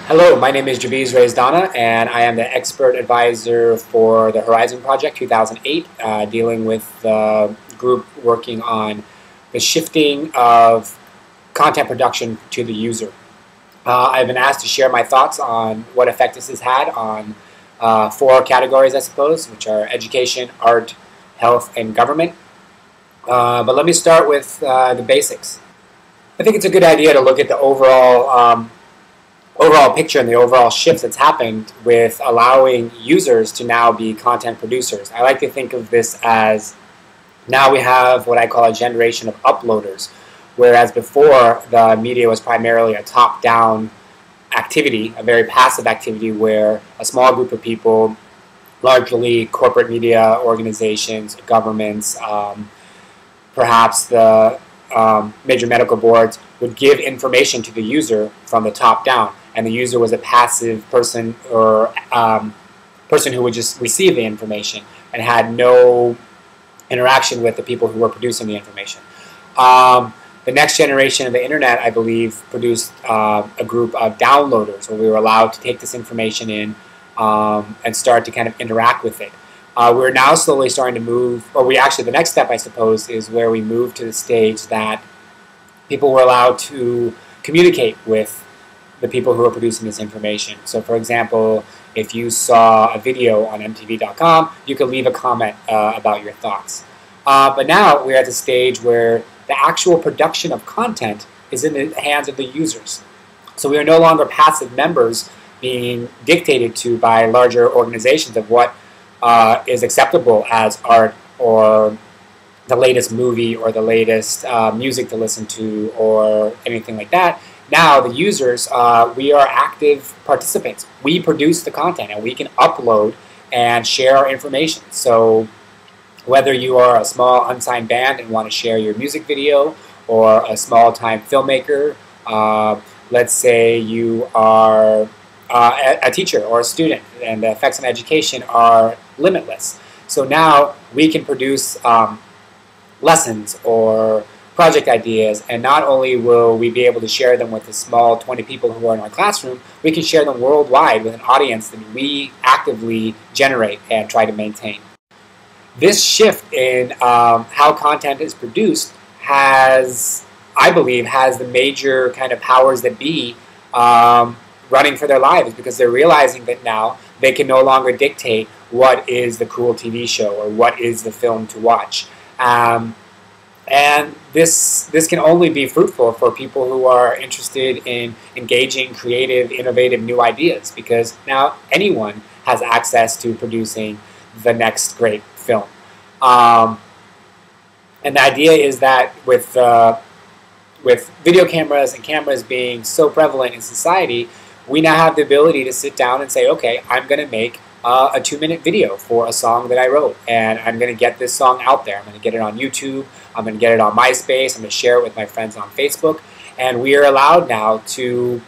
Hello, my name is Javiz Reyes-Dana, and I am the expert advisor for the Horizon Project 2008, dealing with the group working on the shifting of content production to the user. I've been asked to share my thoughts on what effect this has had on four categories, I suppose, which are education, art, health, and government. But let me start with the basics. I think it's a good idea to look at the overall picture and the overall shift that's happened with allowing users to now be content producers. I like to think of this as now we have what I call a generation of uploaders, whereas before the media was primarily a top-down activity, a very passive activity where a small group of people, largely corporate media organizations, governments, perhaps the major medical boards, would give information to the user from the top down, and the user was a passive person or person who would just receive the information and had no interaction with the people who were producing the information. The next generation of the internet, I believe, produced a group of downloaders where we were allowed to take this information in and start to kind of interact with it. We're now slowly starting to move, or the next step, I suppose, is where we move to the stage that people were allowed to communicate with the people who are producing this information. So, for example, if you saw a video on MTV.com, you could leave a comment about your thoughts. But now we're at the stage where the actual production of content is in the hands of the users. So we are no longer passive members being dictated to by larger organizations of what is acceptable as art or the latest movie or the latest music to listen to or anything like that. Now the users, we are active participants. We produce the content and we can upload and share our information. So whether you are a small unsigned band and want to share your music video, or a small-time filmmaker, let's say you are a teacher or a student, and the effects on education are limitless. So now we can produce lessons or project ideas, and not only will we be able to share them with the small 20 people who are in our classroom, we can share them worldwide with an audience that we actively generate and try to maintain. This shift in how content is produced I believe, has the major kind of powers that be running for their lives, because they're realizing that now they can no longer dictate what is the cool TV show or what is the film to watch. And this can only be fruitful for people who are interested in engaging creative, innovative new ideas, because now anyone has access to producing the next great film. And the idea is that with video cameras and cameras being so prevalent in society, we now have the ability to sit down and say, okay, I'm going to make a 2-minute video for a song that I wrote, and I'm going to get this song out there. I'm going to get it on YouTube, I'm going to get it on MySpace, I'm going to share it with my friends on Facebook, and we are allowed now to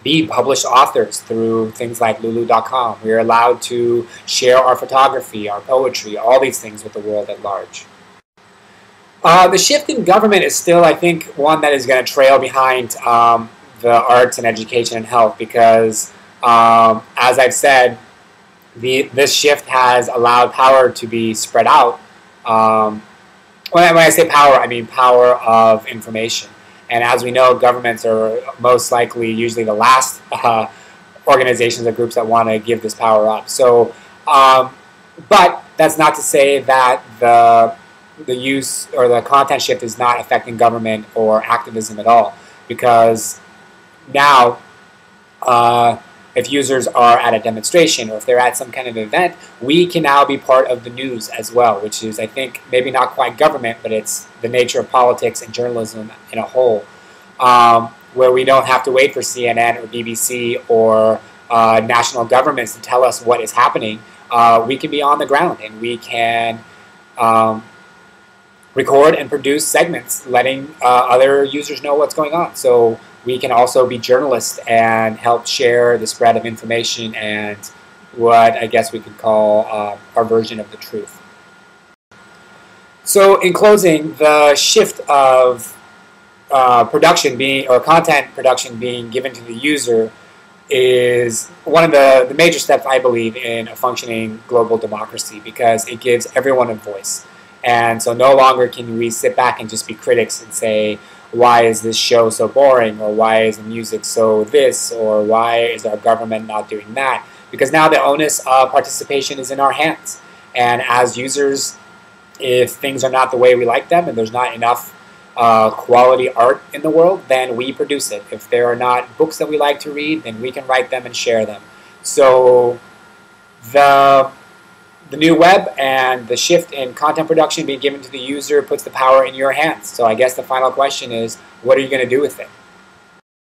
be published authors through things like lulu.com. We are allowed to share our photography, our poetry, all these things with the world at large. The shift in government is still, I think, one that is going to trail behind the arts and education and health, because, as I've said, this shift has allowed power to be spread out. When I say power, I mean power of information. And as we know, governments are most likely usually the last organizations or groups that want to give this power up. So, but that's not to say that the use or the content shift is not affecting government or activism at all, because now if users are at a demonstration or if they're at some kind of event, we can now be part of the news as well, which is, I think, maybe not quite government, but it's the nature of politics and journalism in a whole, where we don't have to wait for CNN or BBC or national governments to tell us what is happening. We can be on the ground and we can record and produce segments letting other users know what's going on. So we can also be journalists and help share the spread of information and what I guess we could call our version of the truth. So in closing, the shift of production being, or content production being given to the user is one of the major steps, I believe, in a functioning global democracy, because it gives everyone a voice. And so no longer can we sit back and just be critics and say, why is this show so boring, or why is the music so this, or why is our government not doing that? Because now the onus of participation is in our hands. And as users, if things are not the way we like them and there's not enough quality art in the world, then we produce it. If there are not books that we like to read, then we can write them and share them. So the new web and the shift in content production being given to the user puts the power in your hands. So I guess the final question is, what are you going to do with it?